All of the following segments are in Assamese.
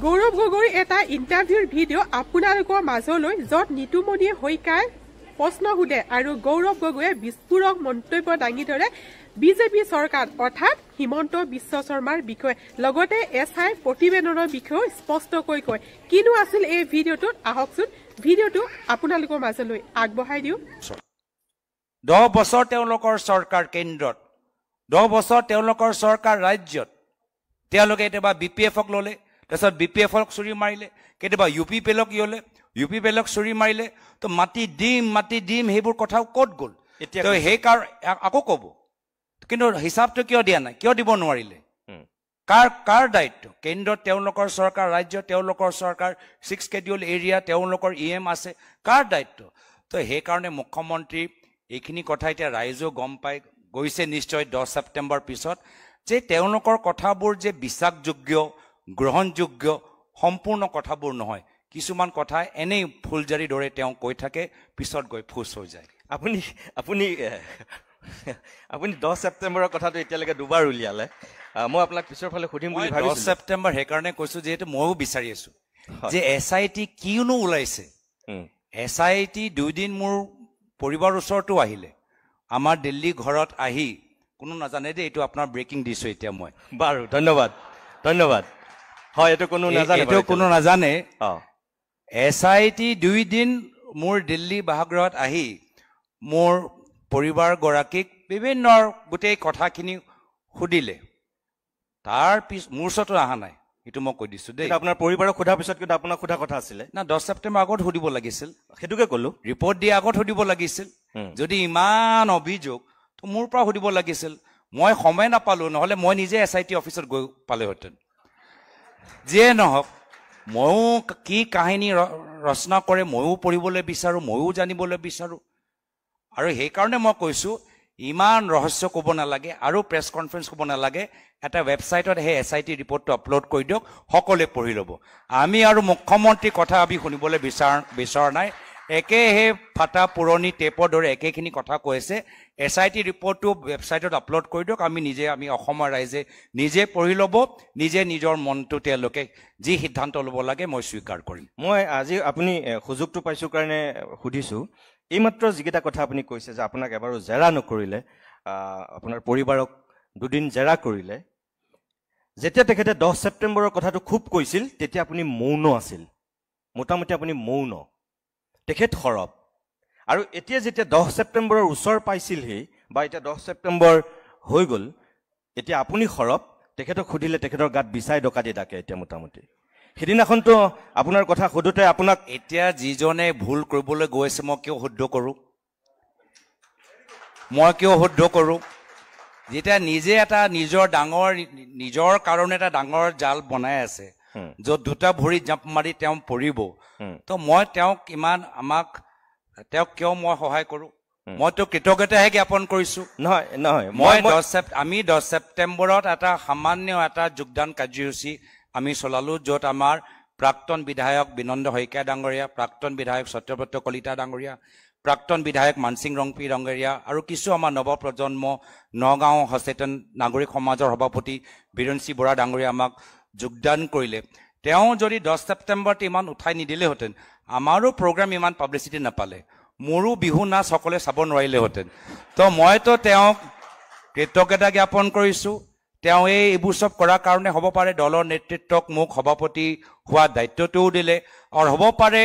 গৌৰৱ গগৈৰ এটা ইণ্টাৰভিউৰ ভিডিঅ' আপোনালোকৰ মাজলৈ য'ত নিতুমণি শইকীয়াই প্ৰশ্ন সোধে আৰু গৌৰৱ গগৈয়ে বিস্ফোৰক মন্তব্য দাঙি ধৰে বিজেপি চৰকাৰ অৰ্থাৎ হিমন্ত বিশ্ব শৰ্মাৰ বিষয়ে লগতে এছআই প্ৰতিবেদনৰ বিষয়েও স্পষ্টকৈ কয় কিনো আছিল এই ভিডিঅ'টোত আহকচোন ভিডিঅ'টো আপোনালোকৰ মাজলৈ আগবঢ়াই দিওঁ 10 বছৰ তেওঁলোকৰ চৰকাৰ কেন্দ্ৰত 10 বছৰ তেওঁলোকৰ চৰকাৰ ৰাজ্যত তেওঁলোকে এটাবা বিপিএফক ললে তাৰপিছত বিপিএফক চুৰি মাৰিলে কেতিয়াবা ইউপি পেলক ইলে ইউপি পেলক চুৰি মাৰিলে তো মাটি দিম সেইবোৰ কথাও ক'ত গ'ল তো সেই কাৰ আকৌ ক'ব কিন্তু হিচাপটো কিয় দিয়া নাই কিয় দিব নোৱাৰিলে কাৰ দায়িত্ব কেন্দ্ৰত তেওঁলোকৰ চৰকাৰ ৰাজ্য তেওঁলোকৰ চৰকাৰ 6 স্কেডিউল এৰিয়া তেওঁলোকৰ ইএম আছে কাৰ দায়িত্ব তো সেই কাৰণে মুখ্যমন্ত্ৰী এইখিনি কথা এতিয়া ৰাইজো গম পাই গৈছে নিশ্চয় 10 ছেপ্টেম্বৰ পিছত যে তেওঁলোকৰ কথাবোৰ যে বিশ্বাসযোগ্য গ্ৰহণযোগ্য সম্পূৰ্ণ কথাবোৰ নহয় কিছুমান কথা এনেই ফুলজাৰি দৰে তেওঁ কৈ থাকে পিছত গৈ ফুস হৈ যায় আপুনি 10 ছেপ্টেম্বৰৰ কথাটো এতিয়ালৈকে দুবাৰ উলিয়ালে মই আপোনাক পিছৰ ফালে সুধিম বুলি ভাবিছোঁ 10 ছেপ্টেম্বৰ হেকাৰণে কৈছো যে মইও বিচাৰি আছো যে এসআইটি কিনো ওলাইছে এসআইটি দুদিন মোৰ পৰিবাৰ ওচৰটো আহিলে আমাৰ দিল্লী ঘৰত আহি কোনো নাজানে যে এইটো আপোনাৰ ব্ৰেকিং দিছো এতিয়া মই বাৰু ধন্যবাদ হয় এইটো কোনো নাজানে এসআইটি দুদিন মোৰ দিল্লী বাসগৃহত আহি মোৰ পৰিবাৰ গৰাকীক বিভিন্ন গোটেই কথাখিনি সুধিলে তাৰ পিছ মোৰ ওচৰতো অহা নাই এইটো মই কৈ দিছো দেই আপোনাৰ পৰিবাৰক সোধাৰ পিছত কিন্তু আপোনাক সোধা কথা আছিলে না 10 ছেপ্টেম্বৰ আগত সুধিব লাগিছিল সেইটোকে ক'লো ৰিপৰ্ট দিয়া আগত সুধিব লাগিছিল যদি ইমান অভিযোগ তো মোৰ পৰা সুধিব লাগিছিল মই সময় নাপালো নহলে মই নিজে এসআইটি অফিচত গৈ পালেহেঁতেন যিয়ে নহওক ময়ো কি কাহিনী ৰচনা কৰে ময়ো পঢ়িবলৈ বিচাৰো ময়ো জানিবলৈ বিচাৰো আৰু সেই কাৰণে মই কৈছো ইমান ৰহস্য ক'ব নালাগে আৰু প্ৰেছ কনফাৰেন্স ক'ব নালাগে এটা ৱেবছাইটত হে এসআইটি ৰিপৰ্টটো আপলোড কৰি দিয়ক সকলোৱে পঢ়ি ল'ব আমি আৰু মুখ্যমন্ত্ৰী কথা আমি শুনিবলৈ বিচাৰ নাই একে হে ফাটা পুৰণি টেপৰ দৰে একেখিনি কথা কৈছে এসআইটি ৰিপৰ্টটো ৱেবছাইটত আপলোড কৰি দিয়ক আমি অসমৰ ৰাইজে নিজে পঢ়ি ল'ব নিজে নিজৰ মনটো তেওঁলোকে যি সিদ্ধান্ত ল'ব লাগে মই স্বীকাৰ কৰিম মই আজি আপুনি সুযোগটো পাইছো কাৰণে সুধিছো এইমাত্ৰ যিকেইটা কথা আপুনি কৈছে যে আপোনাক এবাৰো জেৰা নকৰিলে আপোনাৰ পৰিবাৰক দুদিন জেৰা কৰিলে যেতিয়া তেখেতে 10 ছেপ্টেম্বৰৰ কথাটো খুব কৈছিল তেতিয়া আপুনি মৌন আছিল মোটামুটি আপুনি মৌন তেখেত সৰব আৰু এতিয়া যেতিয়া 10 ছেপ্টেম্বৰৰ ওচৰ পাইছিলহি বা এতিয়া 10 ছেপ্টেম্বৰ হৈ গ'ল এতিয়া আপুনি সৰব তেখেতক সুধিলে তেখেতৰ গাত বিচাই ডকাতি ডাকে এতিয়া মোটামুটি সেদিনাখনতো আপোনাৰ কথা সুধোতে আপোনাক এতিয়া যিজনে ভুল কৰিবলৈ গৈছে মই কিয় শুদ্ধ কৰোঁ যেতিয়া নিজে এটা নিজৰ কাৰণে এটা ডাঙৰ জাল বনাই আছে য'ত দুটা ভৰি জাপ মাৰি তেওঁ পৰিব তো মই তেওঁক তেওঁক কিয় মই সহায় কৰোঁ মইতো কৃতজ্ঞতাহে জ্ঞাপন কৰিছো নহয় আমি 10 ছেপ্টেম্বৰত এটা সামান্য এটা যোগদান কাৰ্যসূচী আমি চলালো য'ত আমাৰ প্ৰাক্তন বিধায়ক বিনন্দ শইকীয়া ডাঙৰীয়া প্ৰাক্তন বিধায়ক সত্যব্ৰত কলিতা ডাঙৰীয়া প্ৰাক্তন বিধায়ক মানসিং ৰংপি ডাঙৰীয়া আৰু কিছু আমাৰ নৱপ্ৰজন্ম নগাঁও সচেতন নাগৰিক সমাজৰ সভাপতি বীৰেন্দ্ৰ বৰা ডাঙৰীয়া আমাক যোগদান কৰিলে তেওঁ যদি 10 ছেপ্টেম্বৰত ইমান উঠাই নিদিলেহেঁতেন আমাৰো প্ৰগ্ৰাম ইমান পাব্লিচিটি নাপালে মোৰো বিহু নাচ সকলোৱে চাব নোৱাৰিলেহেঁতেন তো মইতো তেওঁক কৃতজ্ঞতা জ্ঞাপন কৰিছো তেওঁ এইবোৰ সব কৰাৰ কাৰণে হ'ব পাৰে দলৰ নেতৃত্বক মোক সভাপতি হোৱা দায়িত্বটোও দিলে আৰু হ'ব পাৰে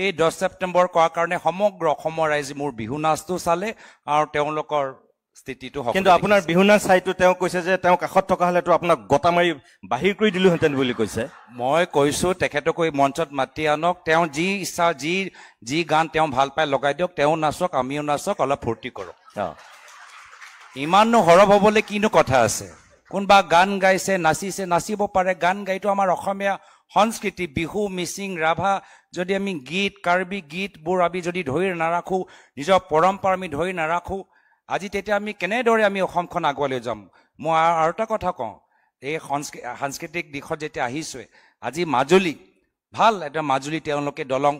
এই 10 ছেপ্টেম্বৰ কৰাৰ কাৰণে সমগ্ৰ অসমৰ ৰাইজে মোৰ বিহু নাচটো চালে আৰু তেওঁলোকৰ স্থিতিটো কিন্তু আপোনাৰ বিহু নাচ চাইটো তেওঁ কৈছে যে তেওঁ কাষত থকা হলেতো আপোনাক গটা মাৰি বাহিৰ কৰি দিলোহেঁতেন বুলি কৈছে মই কৈছো তেখেতক মঞ্চত মাতি আনক তেওঁ যি ইচ্ছা যি গান তেওঁ ভাল পাই লগাই দিয়ক তেওঁ নাচক আমিও নাচক অলপ ফূৰ্তি কৰক ইমানো সৰব হ'বলৈ কিনো কথা আছে কোনবা গান গাইছে নাচিব পাৰে গান গাইটো আমাৰ অসমীয়া সংস্কৃতি বিহু মিচিং ৰাভা যদি আমি গীত কাৰ্বি গীতবোৰ আমি যদি ধৰি নাৰাখো নিজৰ পৰম্পৰা আমি ধৰি নাৰাখো আজি তেতিয়া আমি কেনেদৰে আমি অসমখন আগুৱাই লৈ যাম মই আৰু এটা কথা কওঁ এই সাংস্কৃতিক দিশত যেতিয়া আহিছে আজি মাজুলী ভাল এটা মাজুলী তেওঁলোকে দলং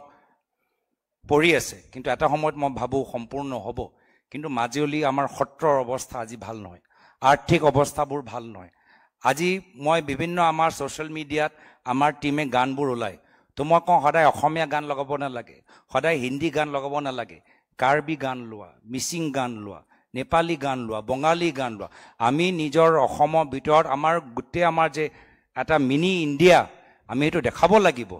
পৰি আছে কিন্তু এটা সময়ত মই ভাবোঁ সম্পূৰ্ণ হ'ব কিন্তু মাজুলী আমাৰ সত্ৰৰ অৱস্থা আজি ভাল নহয় আৰ্থিক অৱস্থাবোৰ ভাল নহয় আজি মই বিভিন্ন আমাৰ ছ'চিয়েল মিডিয়াত আমাৰ টীমে গানবোৰ ওলায় তো মই কওঁ সদায় অসমীয়া গান লগাব নালাগে, সদায় হিন্দী গান লগাব নালাগে, কাৰ্বি গান লোৱা, মিচিং গান লোৱা, নেপালী গান লোৱা, বঙালী গান লোৱা। আমি নিজৰ অসমৰ ভিতৰত আমাৰ গোটেই আমাৰ যে এটা মিনি ইণ্ডিয়া আমি সেইটো দেখাব লাগিব,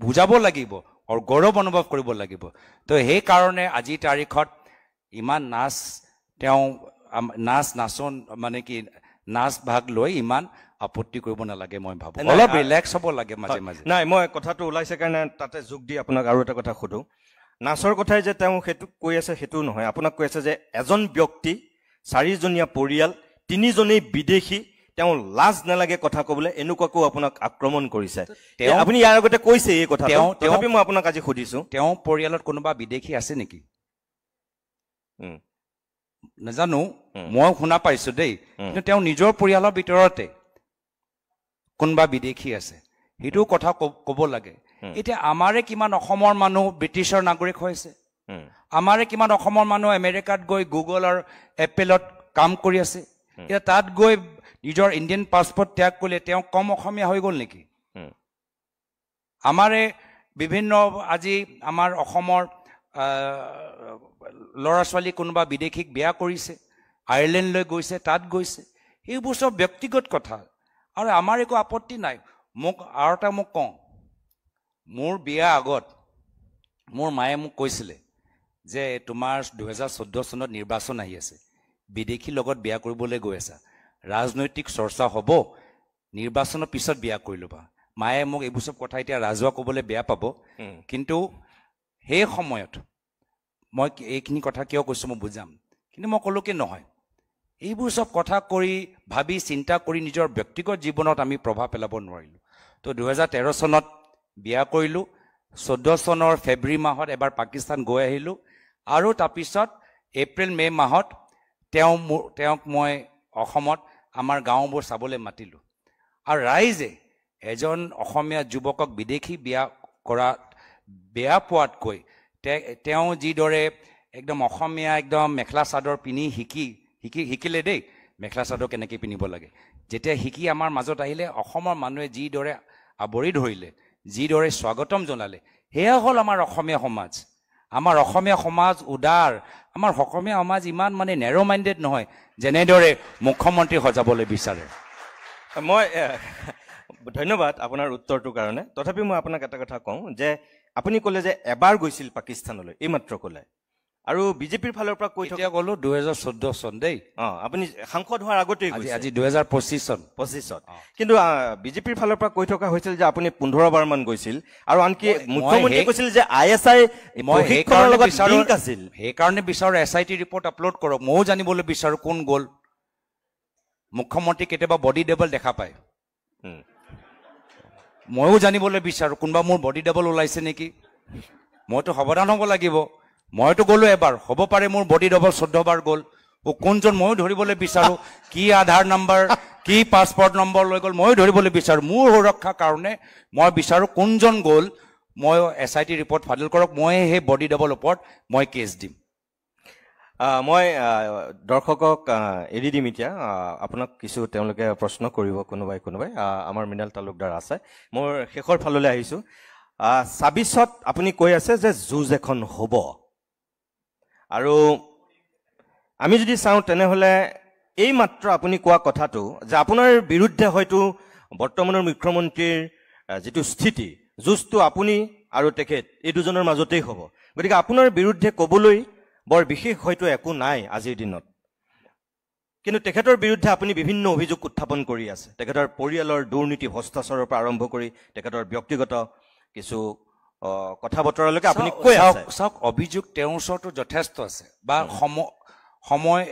বুজাব লাগিব আৰু গৌৰৱ অনুভৱ কৰিব লাগিব। তো সেইকাৰণে আজিৰ তাৰিখত ইমান তেওঁ নাচন মানে কি নাচ ভাগ লৈ ইমান আপত্তি কৰিব নালাগে মই ভাবোঁ, অলপ ৰিলেক্স হ'ব লাগে মাজে মাজে। নাই, মই কথাটো ওলাইছে কাৰণে তাতে যোগ দি আপোনাক আৰু এটা কথা সোধোঁ। নাচৰ কথাই যে তেওঁ সেইটো কৈ আছে সেইটো নহয়, আপোনাক কৈ আছে যে এজন ব্যক্তি, 4জনীয়া পৰিয়াল, 3জনেই বিদেশী, তেওঁ লাজ নালাগে কথা ক'বলৈ, এনেকুৱাকো আপোনাক আক্ৰমণ কৰিছে। আপুনি ইয়াৰ আগতে কৈছে এই কথা, তথাপি মই আপোনাক আজি সুধিছোঁ, তেওঁ পৰিয়ালত কোনোবা বিদেশী আছে নেকি? নাজানো, মই শুনা পাইছোঁ দেই, কিন্তু তেওঁ নিজৰ পৰিয়ালৰ ভিতৰতে কোনোবা বিদেশী আছে, সেইটো কথা ক'ব লাগে। এতিয়া আমাৰে কিমান অসমৰ মানুহ ব্ৰিটিছৰ নাগৰিক হৈছে, আমাৰে কিমান অসমৰ মানুহ আমেৰিকাত গৈ গুগল আৰু এপেলত কাম কৰি আছে, এতিয়া তাত গৈ নিজৰ ইণ্ডিয়ান পাছপৰ্ট ত্যাগ কৰিলে তেওঁ কম অসমীয়া হৈ গ'ল নেকি? আমাৰে বিভিন্ন আজি আমাৰ অসমৰ ল'ৰা ছোৱালী কোনোবা বিদেশীক বিয়া কৰিছে, আয়াৰলেণ্ডলৈ গৈছে, তাত গৈছে, সেইবোৰ চব ব্যক্তিগত কথা আৰু আমাৰ একো আপত্তি নাই। মোক আৰু এটা মোক কওঁ, মোৰ বিয়া আগত মোৰ মায়ে মোক কৈছিলে যে তোমাৰ 2014 চনত নিৰ্বাচন আহি আছে, বিদেশীৰ লগত বিয়া কৰিবলৈ গৈ আছা, ৰাজনৈতিক চৰ্চা হ'ব, নিৰ্বাচনৰ পিছত বিয়া কৰি ল'বা। মায়ে মোক এইবোৰ চব কথা এতিয়া ৰাজহুৱা ক'বলৈ বেয়া পাব, কিন্তু সেই সময়ত মই এইখিনি কথা কিয় কৈছোঁ মই বুজাম, কিন্তু মই ক'লোঁ কি নহয়, এইবোৰ চব কথা কৰি ভাবি চিন্তা কৰি নিজৰ ব্যক্তিগত জীৱনত আমি প্ৰভাৱ পেলাব নোৱাৰিলোঁ। তো 2013 চনত বিয়া কৰিলোঁ, 14 চনৰ ফেব্ৰুৱাৰী মাহত এবাৰ পাকিস্তান গৈ আহিলোঁ আৰু তাৰপিছত এপ্ৰিল মে' মাহত তেওঁক মই অসমত আমাৰ গাঁওবোৰ চাবলৈ মাতিলোঁ। আৰু ৰাইজে এজন অসমীয়া যুৱকক বিদেশী বিয়া কৰাত বেয়া পোৱাতকৈ তেওঁ যিদৰে একদম অসমীয়া একদম মেখেলা চাদৰ পিন্ধি শিকিলে দেই, মেখেলা চাদৰ কেনেকৈ পিন্ধিব লাগে, যেতিয়া শিকি আমাৰ মাজত আহিলে অসমৰ মানুহে যিদৰে আৱৰি ধৰিলে, যিদৰে স্বাগতম জনালে, সেয়া হ'ল আমাৰ অসমীয়া সমাজ। আমাৰ অসমীয়া সমাজ উদাৰ, আমাৰ অসমীয়া সমাজ ইমান মানে নেৰ' মাইণ্ডেড নহয় যেনেদৰে মুখ্যমন্ত্ৰী সজাবলৈ বিচাৰে। মই ধন্যবাদ আপোনাৰ উত্তৰটোৰ কাৰণে। তথাপি মই আপোনাক এটা কথা কওঁ যে আপুনি ক'লে যে এবাৰ গৈছিল পাকিস্তানলৈ, এইমাত্ৰ ক'লে, আৰু বিজেপিৰ ফালৰ পৰা কৈ এতিয়া ক'লো 2014 চন দেই, আপুনি সাংসদ হোৱাৰ আগতেই আজি 2025 চন, 25ত, কিন্তু বিজেপিৰ ফালৰ পৰা কৈ থকা হৈছিল যে আপুনি 15 বাৰ মান গৈছিল, আৰু আনকি মুখ্যমন্ত্ৰীয়ে কৈছিল যে ISI মই সেইকাৰণে বিচাৰো SIT ৰিপৰ্ট আপলোড কৰক, ময়ো জানিবলৈ বিচাৰো কোন গ'ল। মুখ্যমন্ত্ৰী কেতিয়াবা বডি ডাবল দেখা পায়, ময়ো জানিবলৈ বিচাৰো কোনোবা মোৰ বডি ডাবল ওলাইছে নেকি, মইতো সাৱধান হ'ব লাগিব। মইতো গ'লো এবাৰ, হ'ব পাৰে মোৰ বডি ডাবল 14 বাৰ গ'ল, কোনজন ময়ো ধৰিবলৈ বিচাৰো, কি আধাৰ নম্বৰ কি পাছপৰ্ট নম্বৰ লৈ গ'ল ময়ো ধৰিবলৈ বিচাৰো। মোৰ সুৰক্ষাৰ কাৰণে মই বিচাৰো কোনজন গ'ল, মই SIT ৰিপৰ্ট ফাইল কৰক, মই সেই বডি ডাবল ওপৰত মই কেছ দিম। মই দৰ্শকক এৰি দিম এতিয়া, আপোনাক কিছু তেওঁলোকে প্ৰশ্ন কৰিব কোনোবাই আমাৰ মৃণাল তালুকদাৰ আছে। মোৰ শেষৰ ফাললৈ আহিছোঁ। 26ত আপুনি কৈ আছে যে যুঁজ এখন হ'ব, আৰু আমি যদি চাওঁ তেনেহ'লে এই মাত্ৰ আপুনি কোৱা কথাটো যে আপোনাৰ বিৰুদ্ধে হয়তো বৰ্তমানৰ মুখ্যমন্ত্ৰীৰ যিটো স্থিতি, যুঁজটো আপুনি আৰু তেখেত এই দুজনৰ মাজতেই হ'ব, গতিকে আপোনাৰ বিৰুদ্ধে ক'বলৈ বৰ বিশেষ হয়তো একো নাই আজিৰ দিনত, কিন্তু তেখেতৰ বিৰুদ্ধে আপুনি বিভিন্ন অভিযোগ উত্থাপন কৰি আছে, তেখেতৰ পৰিয়ালৰ দুৰ্নীতি ভ্ৰষ্টাচাৰৰ পৰা আৰম্ভ কৰি তেখেতৰ ব্যক্তিগত কিছু কথা বতৰালৈকে আপুনি কৈ আছে। চাওক, অভিযোগ তেওঁৰ ওচৰতো যথেষ্ট আছে, বা সময়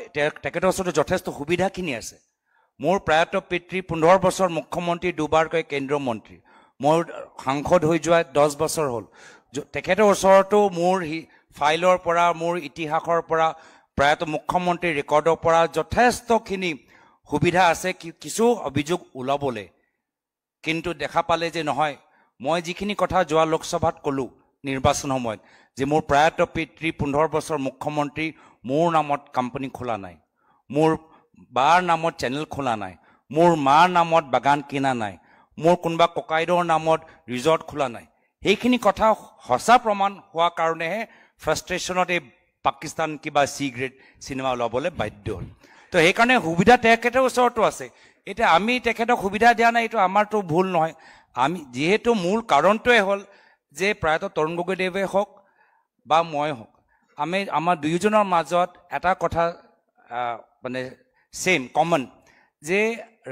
তেখেতৰ ওচৰতো যথেষ্ট সুবিধাখিনি আছে। মোৰ প্ৰয়াত পিতৃ 15 বছৰ মুখ্যমন্ত্ৰী, দুবাৰকৈ কেন্দ্ৰীয় মন্ত্ৰী, মোৰ সাংসদ হৈ যোৱা 10 বছৰ হ'ল। তেখেতৰ ওচৰতো মোৰ ফাইলৰ পৰা, মোৰ ইতিহাসৰ পৰা, প্ৰয়াত মুখ্যমন্ত্ৰীৰ ৰেকৰ্ডৰ পৰা যথেষ্টখিনি সুবিধা আছে কিছু অভিযোগ ওলাবলৈ, কিন্তু দেখা পালে যে নহয়, মই যিখিনি কথা যোৱা লোকসভাত ক'লোঁ নিৰ্বাচন সময়ত, যে মোৰ প্ৰয়াত পিতৃ 15 বছৰ মুখ্যমন্ত্ৰী, মোৰ নামত কোম্পানী খোলা নাই, মোৰ বাৰ নামত চেনেল খোলা নাই, মোৰ মাৰ নামত বাগান কিনা নাই, মোৰ কোনোবা ককাইদেউৰ নামত ৰিজৰ্ট খোলা নাই। সেইখিনি কথা সঁচা প্ৰমাণ হোৱাৰ কাৰণেহে ফ্ৰাষ্ট্ৰেশ্যনত এই পাকিস্তান কিবা চি গ্ৰেড চিনেমা ওলাবলৈ বাধ্য হ'ল। তো সেইকাৰণে সুবিধা তেখেতৰ ওচৰতো আছে। এতিয়া আমি তেখেতক সুবিধা দিয়া নাই, এইটো আমাৰতো ভুল নহয়। আমি যিহেতু মূল কাৰণটোৱে হ'ল যে প্ৰায়তঃ তৰুণ গগৈদেৱে হওক বা মই হওক, আমি আমাৰ দুয়োজনৰ মাজত এটা কথা মানে ছেম কমন, যে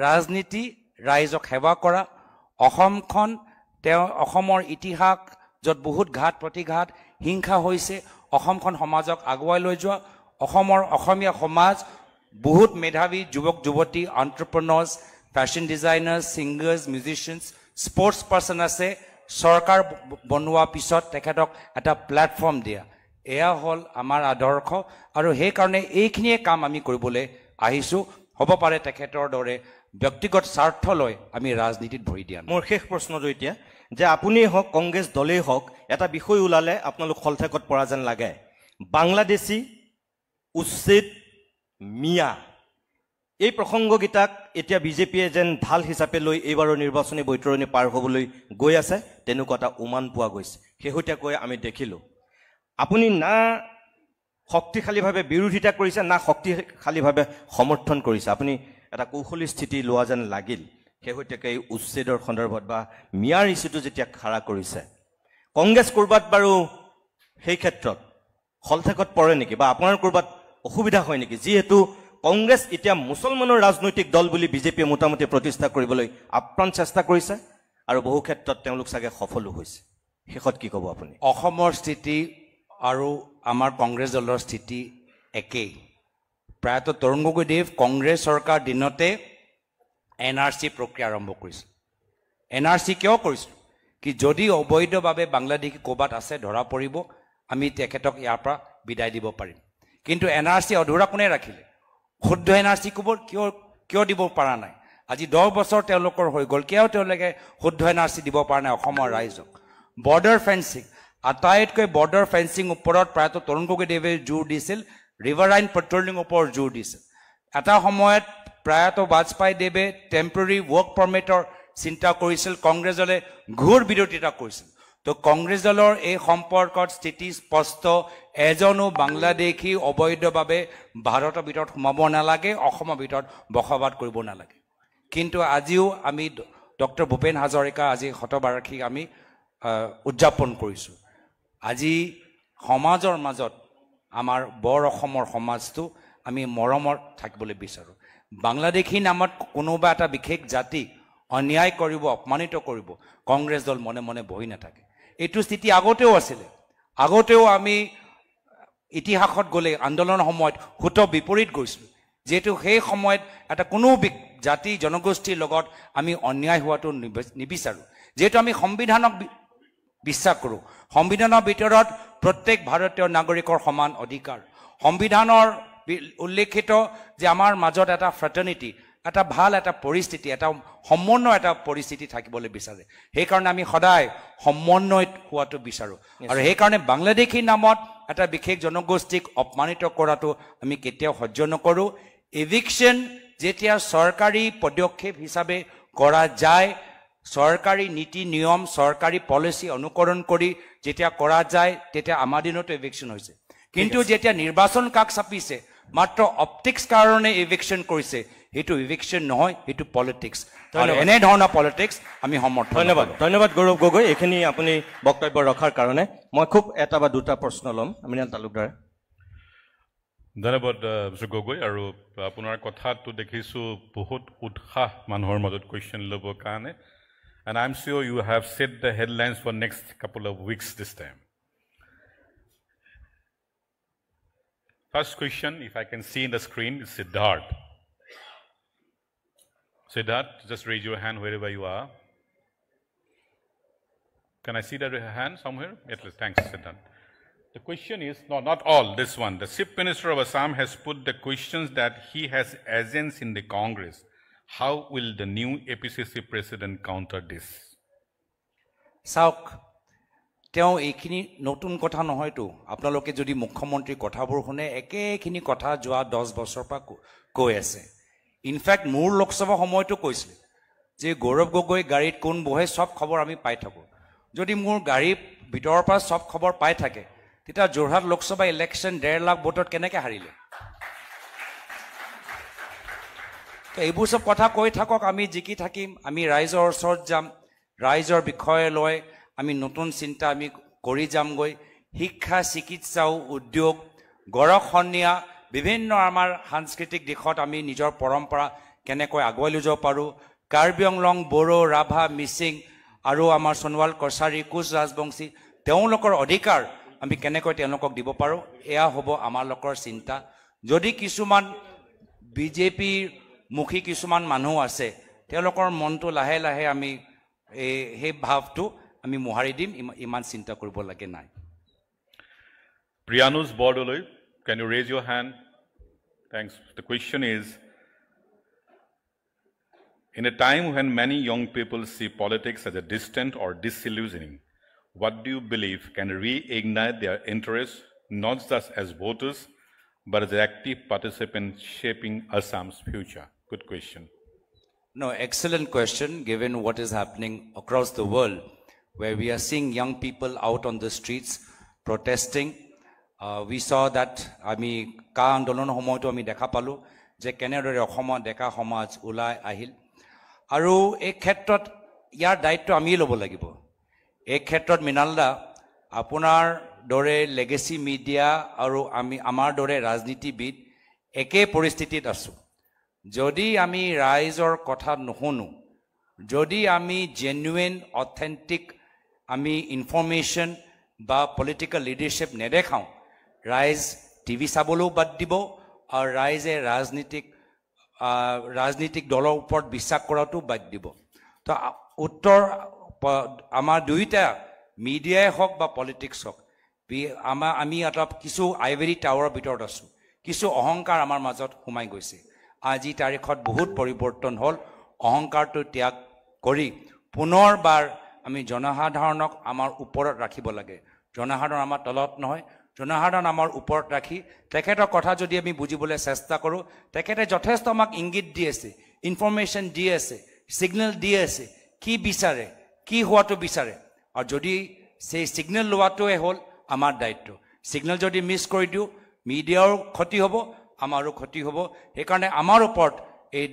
ৰাজনীতি ৰাইজক সেৱা কৰা। অসমখন অসমৰ ইতিহাস য'ত বহুত ঘাত প্ৰতিঘাত হিংসা হৈছে, অসমখন সমাজক আগুৱাই লৈ যোৱা। অসমীয়া সমাজ বহুত মেধাৱী যুৱক যুৱতী, entrepreneurs, fashion designers, singers, musicians, sports persons আছে। চৰকাৰ বনোৱাৰ পিছত তেখেতক এটা প্লেটফৰ্ম দিয়া, এয়া হ'ল আমাৰ আদৰ্শ। আৰু সেইকাৰণে এইখিনিয়ে কাম আমি কৰিবলৈ আহিছোঁ। হ'ব পাৰে তেখেতৰ দৰে ব্যক্তিগত স্বাৰ্থ লৈ আমি ৰাজনীতিত ভৰি দিয়া। মোৰ শেষ প্ৰশ্নটো এতিয়া যে আপুনিয়ে হওক কংগ্ৰেছ দলেই হওক, এটা বিষয় ওলালে আপোনালোক খলঠেকত পৰা যেন লাগে। বাংলাদেশী, উচ্ছেদ, মিয়া, এই প্ৰসংগকেইটাক এতিয়া বিজেপিয়ে যেন ঢাল হিচাপে লৈ এইবাৰৰ নিৰ্বাচনী বৈতৰণি পাৰ হ'বলৈ গৈ আছে, তেনেকুৱা এটা উমান পোৱা গৈছে। শেহতীয়াকৈ আমি দেখিলোঁ আপুনি না শক্তিশালীভাৱে বিৰোধিতা কৰিছে, না শক্তিশালীভাৱে সমৰ্থন কৰিছে। আপুনি এটা কৌশলী স্থিতি লোৱা যেন লাগিল শেহতীয়াকৈ এই উচ্ছেদৰ সন্দৰ্ভত বা মিয়াৰ ইছ্যুটো যেতিয়া খাৰা কৰিছে। কংগ্ৰেছ ক'ৰবাত বাৰু সেই ক্ষেত্ৰত খলঠেকত পৰে নেকি, বা আপোনাৰ ক'ৰবাত অসুবিধা হয় নেকি? যিহেতু কংগ্ৰেছ এতিয়া মুছলমানৰ ৰাজনৈতিক দল বুলি বিজেপিয়ে মোটামুটি প্ৰতিষ্ঠা কৰিবলৈ আপ্ৰাণ চেষ্টা কৰিছে, আৰু বহু ক্ষেত্ৰত তেওঁলোক চাগে সফলো হৈছে। শেষত কি ক'ব আপুনি? অসমৰ স্থিতি আৰু আমাৰ কংগ্ৰেছ দলৰ স্থিতি একেই। প্ৰায়তঃ তৰুণ গগৈদেৱ কংগ্ৰেছ চৰকাৰ দিনতে NRC প্ৰক্ৰিয়া আৰম্ভ কৰিছিল। NRC কিয় কৰিছিল? কি যদি অবৈধভাৱে বাংলাদেশী ক'ৰবাত আছে ধৰা পৰিব, আমি তেখেতক ইয়াৰ পৰা বিদায় দিব পাৰিম। কিন্তু NRC অধুৰা কোনে ৰাখিলে? শুদ্ধ NRC কিয় দিব পৰা নাই? আজি 10 বছৰ তেওঁলোকৰ হৈ গ'ল, কিয় তেওঁলোকে শুদ্ধ NRC দিব পৰা নাই অসমৰ ৰাইজক? বৰ্ডাৰ ফেন্সিং, আটাইতকৈ বৰ্ডাৰ ফেন্সিং ওপৰত প্ৰায়তঃ তৰুণ গগৈদেৱে জোৰ দিছিল, ৰিভাৰাইন পেট্ৰলিং ওপৰত জোৰ দিছিল। এটা সময়ত প্ৰায়তঃ বাজপেয়ীদেৱে টেম্পৰেৰী ৱৰ্ক পাৰ্মিটৰ চিন্তা কৰিছিল, কংগ্ৰেছ দলে ঘোৰ বিৰোধিতা কৰিছিল। তো কংগ্ৰেছ দলৰ এই সম্পৰ্কত স্থিতি স্পষ্ট, এজনো বাংলাদেশী অবৈধভাৱে ভাৰতৰ ভিতৰত সোমাব নালাগে, অসমৰ ভিতৰত বসবাস কৰিব নালাগে। কিন্তু আজিও আমি ডক্টৰ ভূপেন হাজৰিকা আজি শতবাৰ্ষিকী আমি উদযাপন কৰিছোঁ। আজি সমাজৰ মাজত আমাৰ বৰ অসমৰ সমাজটো আমি মৰমৰ থাকিবলৈ বিচাৰোঁ। বাংলাদেশী নামত কোনোবা এটা বিশেষ জাতি অন্যায় কৰিব, অপমানিত কৰিব, কংগ্ৰেছ দল মনে মনে বহি নাথাকে। এইটো স্থিতি আগতেও আছিলে। আগতেও আমি ইতিহাসত গ'লে আন্দোলনৰ সময়ত সুত বিপৰীত গৈছিলোঁ, যিহেতু সেই সময়ত এটা কোনো জাতি জনগোষ্ঠীৰ লগত আমি অন্যায় হোৱাটো নিবিচাৰোঁ। যিহেতু আমি সংবিধানক বিশ্বাস কৰোঁ, সংবিধানৰ ভিতৰত প্ৰত্যেক ভাৰতীয় নাগৰিকৰ সমান অধিকাৰ, সংবিধানৰ উল্লেখিত যে আমাৰ মাজত এটা ফ্ৰেটাৰ্নিটি, এটা ভাল এটা পৰিস্থিতি, এটা সমন্বয় এটা পৰিস্থিতি থাকিবলৈ বিচাৰে। সেইকাৰণে আমি সদায় সমন্বয়ত হোৱাটো বিচাৰোঁ। আৰু সেইকাৰণে বাংলাদেশী নামত এটা বিশেষ জনগোষ্ঠীক অপমানিত কৰাটো আমি কেতিয়াও সহ্য নকৰোঁ। ইভিকশ্যন যেতিয়া চৰকাৰী পদক্ষেপ হিচাপে কৰা যায়, চৰকাৰী নীতি নিয়ম, চৰকাৰী পলিচি অনুকৰণ কৰি যেতিয়া কৰা যায়, তেতিয়া আমাৰ দিনতো ইভিকশ্যন হৈছে। কিন্তু যেতিয়া নিৰ্বাচন কাষ চাপিছে, মাত্ৰ অপটিক্স কাৰণে ইভিকশ্যন কৰিছে, সেইটো ইভিকশ্যন নহয়, সেইটো পলিটিক্স। আৰু এনেধৰণৰ পলিটিক্স আমি সমৰ্থন। ধন্যবাদ গৌৰৱ গগৈ, এইখিনি আপুনি বক্তব্য ৰখাৰ কাৰণে। মই খুব এটা বা দুটা প্ৰশ্ন ল'ম। আমিনাল তালুকদাৰ। ধন্যবাদ মিষ্টাৰ গগৈ। আৰু আপোনাৰ কথাটো দেখিছোঁ বহুত উৎসাহ মানুহৰ মাজত কুৱেশ্যন ল'বৰ কাৰণে। And I'm sure you have set the headlines for next couple of weeks this time. First question, if I can see in the screen, is Siddharth. Siddharth, just raise your hand wherever you are. Can I see that hand somewhere? Yes, thanks, Siddharth. The question is, no, not all, this one. The Chief Minister of Assam has put the questions that he has agents in the Congress. How will the new APCC president counter this? চাওক, তেওঁ এইখিনি নতুন কথা নহয়তো। আপোনালোকে যদি মুখ্যমন্ত্ৰীৰ কথাবোৰ শুনে, একেখিনি কথা যোৱা 10 বছৰৰ পৰা কৈ আছে। ইনফেক্ট মোৰ লোকসভা সময়তো কৈছিল যে গৌৰৱ গগৈ গাড়ীত কোন বহে সব খবৰ আমি পাই থাকোঁ যদি মোৰ গাড়ীৰ ভিতৰৰ পৰা সব খবৰ পাই থাকে তেতিয়া যোৰহাট লোকসভা ইলেকশ্যন 1.5 লাখ ভোটত কেনেকৈ হাৰিলে তো এইবোৰ সব কথা কৈ থাকক আমি জিকি থাকিম আমি ৰাইজৰ ওচৰত যাম ৰাইজৰ বিষয়ে লৈ আমি নতুন চিন্তা আমি কৰি যামগৈ শিক্ষা চিকিৎসা উদ্যোগ গৰখনীয়া বিভিন্ন আমাৰ সাংস্কৃতিক দিশত আমি নিজৰ পৰম্পৰা কেনেকৈ আগুৱাই লৈ যাব পাৰোঁ কাৰ্বি আংলং বড়ো ৰাভা মিচিং আৰু আমাৰ সোণোৱাল কছাৰী কোচ ৰাজবংশী তেওঁলোকৰ অধিকাৰ আমি কেনেকৈ তেওঁলোকক দিব পাৰোঁ এয়া হ'ব আমাৰ লোকৰ চিন্তা যদি কিছুমান বিজেপিৰ মুখী কিছুমান মানুহ আছে তেওঁলোকৰ মনটো লাহে লাহে আমি সেই ভাৱটো আমি মোহাৰি দিম ইমান চিন্তা কৰিব লাগে নাই Priyanus Bordoloi, can you raise your hand? Thanks. The question is, in a time when many young people see politics as a distant or disillusioning, what do you believe can reignite their interest, not just as voters, but as active participants shaping Assam's future? Good question. No, excellent question, given what is happening across the world, where we are seeing young people out on the streets protesting. We saw that আমি কা আন্দোলনৰ সময়তো আমি দেখা পালো যে কেনেদৰে অসমৰ ডেকা সমাজ ওলাই আহিল আৰু এই ক্ষেত্ৰত ইয়াৰ দায়িত্ব আমি ল'ব লাগিব এই ক্ষেত্ৰত মিনালদা আপোনাৰ দৰে লেগেসি মিডিয়া আৰু আমি আমাৰ দৰে ৰাজনীতিবিদ একে পৰিস্থিতিত আছো যদি আমি ৰাইজৰ কথা নুশুনো যদি আমি জেনুইন অথেন্টিক আমি ইনফৰমেশ্যন বা পলিটিক্যাল লিডাৰশ্বিপ নেদেখাওঁ ৰাইজ টিভি চাবলৈও বাদ দিব আৰু ৰাইজে ৰাজনীতিক দলৰ ওপৰত বিশ্বাস কৰাটো বাদ দিব তো উত্তৰ আমাৰ দুইটা মিডিয়াই হওক বা পলিটিক্স হওক আমি এটা কিছু আইভেৰী টাৱাৰৰ ভিতৰত আছোঁ কিছু অহংকাৰ আমাৰ মাজত সোমাই গৈছে আজি তাৰিখত বহুত পৰিৱৰ্তন হ'ল অহংকাৰটো ত্যাগ কৰি পুনৰবাৰ আমি জনসাধাৰণক আমাৰ ওপৰত ৰাখিব লাগে জনসাধাৰণ আমাৰ তলত নহয় জনসাধাৰণ আমাৰ ওপৰত ৰাখি তেখেতৰ কথা যদি আমি বুজিবলৈ চেষ্টা কৰোঁ তেখেতে যথেষ্ট আমাক ইংগিত দি আছে ইনফৰমেশ্যন দি আছে ছিগনেল দি আছে কি বিচাৰে কি হোৱাটো বিচাৰে আৰু যদি সেই ছিগনেল লোৱাটোৱে হ'ল আমাৰ দায়িত্ব ছিগনেল যদি মিছ কৰি দিওঁ মিডিয়াৰো ক্ষতি হ'ব আমাৰো ক্ষতি হ'ব সেইকাৰণে আমাৰ ওপৰত এই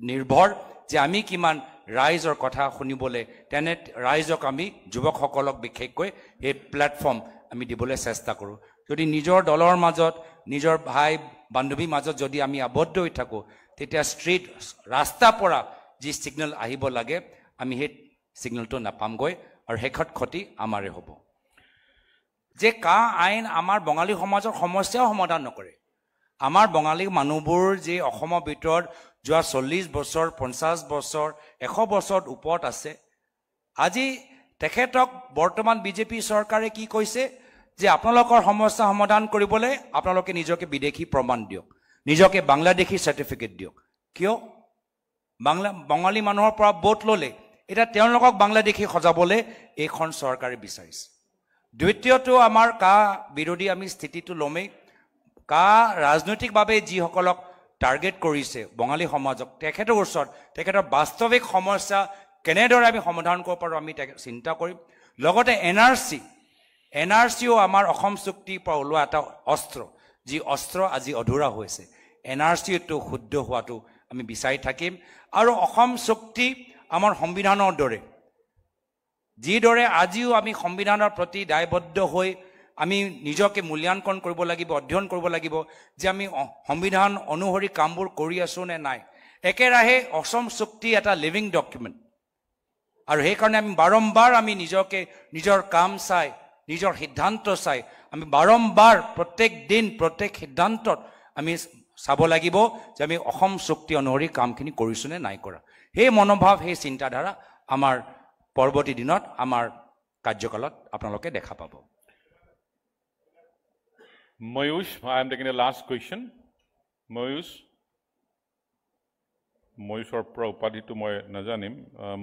নিৰ্ভৰ যে আমি কিমান ৰাইজৰ কথা শুনিবলৈ তেনে ৰাইজক আমি যুৱকসকলক বিশেষকৈ এই প্লেটফৰ্ম আমি দিবলৈ চেষ্টা কৰোঁ যদি নিজৰ দলৰ মাজত নিজৰ ভাই বান্ধৱীৰ মাজত যদি আমি আবদ্ধ হৈ থাকোঁ তেতিয়া ষ্ট্ৰীট ৰাস্তাৰ পৰা যি ছিগনেল আহিব লাগে আমি সেই ছিগনেলটো নাপামগৈ আৰু শেষত ক্ষতি আমাৰে হ'ব যে কা আইন আমাৰ বঙালী সমাজৰ সমস্যাও সমাধান নকৰে আমাৰ বঙালী মানুহবোৰ যে অসমৰ ভিতৰত যোৱা 40 বছৰ 50 বছৰ 100 বছৰ ওপৰত আছে আজি তেখেতক বৰ্তমান বিজেপি চৰকাৰে কি কৈছে যে আপোনালোকৰ সমস্যা সমাধান কৰিবলৈ আপোনালোকে নিজকে বিদেশী প্ৰমাণ দিয়ক নিজকে বাংলাদেশী সাৰ্টিফিকেট দিয়ক কিয় বঙালী মানুহৰ পৰা ভোট ল'লে এটা তেওঁলোকক বাংলাদেশী সজাবলৈ এইখন চৰকাৰে বিচাৰিছে দ্বিতীয়টো আমাৰ কা বিৰোধী আমি স্থিতিটো ল'মেই কা ৰাজনৈতিকভাৱে যিসকলক টাৰ্গেট কৰিছে বঙালী সমাজক তেখেতৰ ওচৰত তেখেতৰ বাস্তৱিক সমস্যা কেনেদৰে আমি সমাধান কৰিব পাৰোঁ আমি চিন্তা কৰিম লগতে এনআৰচিও আমাৰ অসম চুক্তিৰ পৰা ওলোৱা এটা অস্ত্ৰ যি অস্ত্ৰ আজি অধুৰা হৈছে এনআৰচিটো শুদ্ধ হোৱাটো আমি বিচাৰি থাকিম আৰু অসম চুক্তি আমাৰ সংবিধানৰ দৰে যিদৰে আজিও আমি সংবিধানৰ প্ৰতি দায়বদ্ধ হৈ আমি নিজকে মূল্যাংকন কৰিব লাগিব অধ্যয়ন কৰিব লাগিব যে আমি সংবিধান অনুসৰি কামবোৰ কৰি আছোঁ নে নাই একেৰাহে অসম চুক্তি এটা লিভিং ডকুমেণ্ট আৰু সেইকাৰণে আমি বাৰম্বাৰ আমি নিজকে নিজৰ কাম চাই নিজৰ সিদ্ধান্ত চাই আমি বাৰম্বাৰ প্ৰত্যেক দিন প্ৰত্যেক সিদ্ধান্তত আমি চাব লাগিব যে আমি অসম চুক্তি অনুসৰি কামখিনি কৰিছোঁ নে নাই কৰা সেই মনোভাৱ সেই চিন্তাধাৰা আমাৰ পৰৱৰ্তী দিনত আমাৰ কাৰ্যকালত আপোনালোকে দেখা পাব Mayush, I am taking the last question. Mayush or Prabhupada to my Najanim.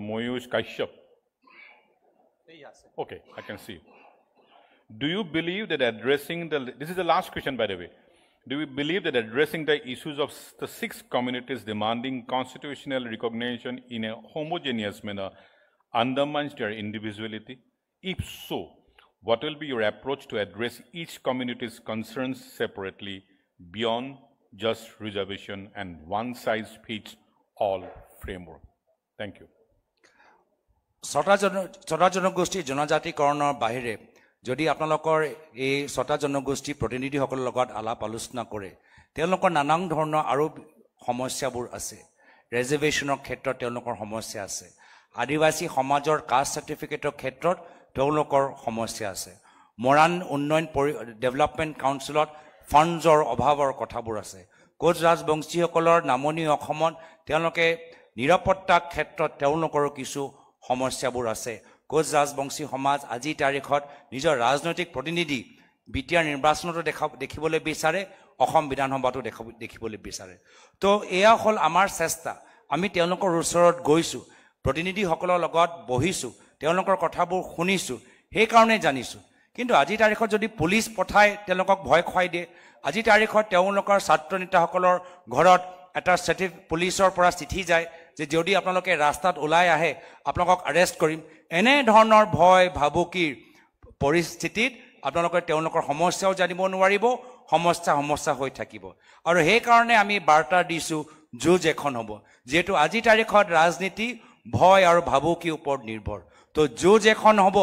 Mayush Kashyap. Okay, I can see. Do you believe that addressing this is the last question by the way. Do we believe that addressing the issues of the 6 communities demanding constitutional recognition in a homogeneous manner undermines their individuality? If so, what will be your approach to address each community's concerns separately beyond just reservation and one-size-fits-all framework? Thank you. ছটা জনগোষ্ঠীৰ জনজাতিকৰণৰ বাহিৰে যদি আপোনালোকৰ এই ছটা জনগোষ্ঠীৰ প্ৰতিনিধিসকলৰ লগত আলাপ আলোচনা কৰে তেওঁলোকৰ নানান ধৰণৰ আৰু সমস্যাবোৰ আছে ৰিজাৰ্ভেশ্যনৰ ক্ষেত্ৰত তেওঁলোকৰ সমস্যা আছে আদিবাসী সমাজৰ কাষ্ট চাৰ্টিফিকেটৰ ক্ষেত্ৰত তেওঁলোকৰ সমস্যা আছে মৰাণ উন্নয়ন ডেভেলপমেণ্ট কাউন্সিলত ফাণ্ডৰ অভাৱৰ কথাবোৰ আছে কোচ ৰাজবংশীসকলৰ নামনি অসমত তেওঁলোকে নিৰাপত্তাৰ ক্ষেত্ৰত তেওঁলোকৰ কিছু সমস্যাবোৰ আছে কোচ ৰাজবংশী সমাজ আজি তাৰিখত নিজৰ ৰাজনৈতিক প্ৰতিনিধি বিটিআৰ নিৰ্বাচনতো দেখিবলৈ বিচাৰে অসম বিধানসভাতো দেখিবলৈ বিচাৰে তো এয়া হ'ল আমাৰ চেষ্টা আমি তেওঁলোকৰ ওচৰত গৈছো প্ৰতিনিধিসকলৰ লগত বহিছো তেওঁলোকৰ কথাবোৰ শুনিছো সেই কাৰণে জানিছো কিন্তু আজি তাৰিখত যদি পুলিচ পঠাই তেওঁলোকক ভয় খুৱাই দিয়ে আজি তাৰিখত তেওঁলোকৰ ছাত্ৰ নেতাসকলৰ ঘৰত এটা পুলিচৰ পৰা চিঠি যায় যে যদি আপোনালোকে ৰাস্তাত ওলাই আহে আপোনালোকক আৰেষ্ট কৰিম এনে ধৰণৰ ভয় ভাবুকিৰ পৰিস্থিতিত আপোনালোকে তেওঁলোকৰ সমস্যাও জানিব নোৱাৰিব সমস্যা হৈ থাকিব আৰু সেই কাৰণে আমি বাৰ্তা দিছো যুঁজ এখন হ'ব যেহেতু আজি তাৰিখত ৰাজনীতি ভয় আৰু ভাবুকিৰ ওপৰত নিৰ্ভৰ তো যুঁজ এখন হ'ব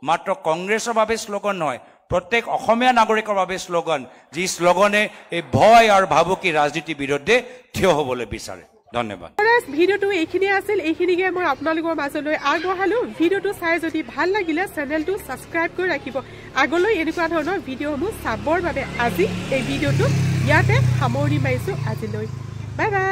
মাত্ৰ কংগ্ৰেছৰ বাবে শ্লোগান নহয় প্ৰত্যেক অসমীয়া নাগৰিকৰ বাবে শ্লোগান যি শ্লোগানে এই ভয় আৰু ভাবুকি ৰাজনীতিৰ বিৰুদ্ধে থিয় হ'বলৈ বিচাৰে ধন্যবাদ ভিডিঅ'টো এইখিনি আছিল এইখিনিকে মই আপোনালোকৰ মাজলৈ আগবঢ়ালো ভিডিঅ'টো চাই যদি ভাল লাগিলে চেনেলটো ছাবস্ক্ৰাইব কৰি ৰাখিব আগলৈ এনেকুৱা ধৰণৰ ভিডিঅ'সমূহ চাবৰ বাবে আজি এই ভিডিঅ'টো ইয়াতে সামৰণি মাৰিছো আজিলৈ বাই বাই